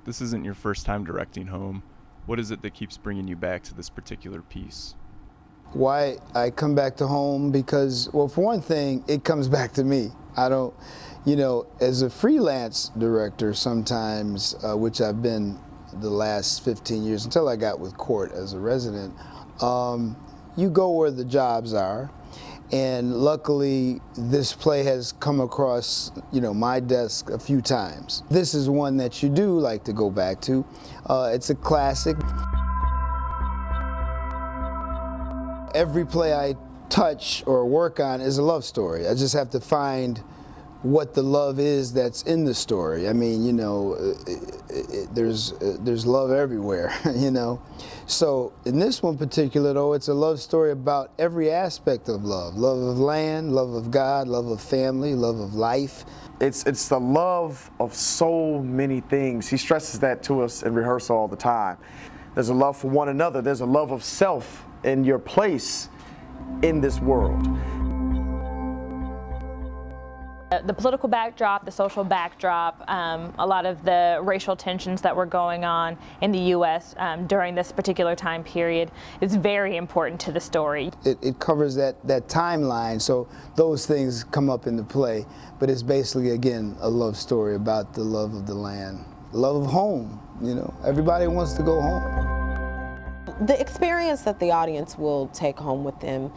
this isn't your first time directing home. What is it that keeps bringing you back to this particular piece? Why I come back to home? Because, well, for one thing, it comes back to me. I don't, you know, as a freelance director sometimes, which I've been the last 15 years until I got with Court as a resident, you go where the jobs are. And luckily, this play has come across, you know, my desk a few times. This is one that you do like to go back to. It's a classic. Every play I touch or work on is a love story. I just have to find what the love is that's in the story. I mean, you know, there's love everywhere, you know. So in this one particular, though, it's a love story about every aspect of love. Love of land, love of God, love of family, love of life. It's the love of so many things. He stresses that to us in rehearsal all the time. There's a love for one another. There's a love of self and your place in this world. The political backdrop, the social backdrop, a lot of the racial tensions that were going on in the U.S. During this particular time period is very important to the story. It covers that timeline, so those things come up in the play, but it's basically, again, a love story about the love of the land, love of home, you know. Everybody wants to go home. The experience that the audience will take home with them,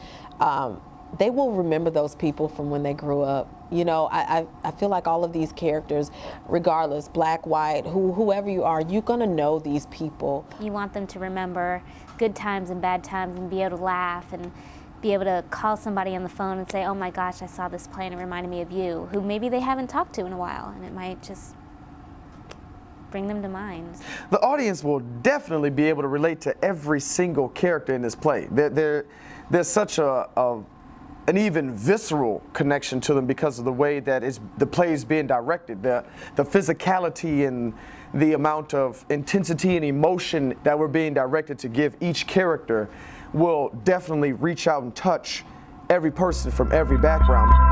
they will remember those people from when they grew up. You know, I feel like all of these characters, regardless, black, white, whoever you are, you're gonna know these people. You want them to remember good times and bad times and be able to laugh and be able to call somebody on the phone and say, oh my gosh, I saw this play and it reminded me of you, who maybe they haven't talked to in a while, and it might just bring them to mind. The audience will definitely be able to relate to every single character in this play. There's such an even visceral connection to them because of the way that the play is being directed, the physicality and the amount of intensity and emotion that we're being directed to give each character will definitely reach out and touch every person from every background.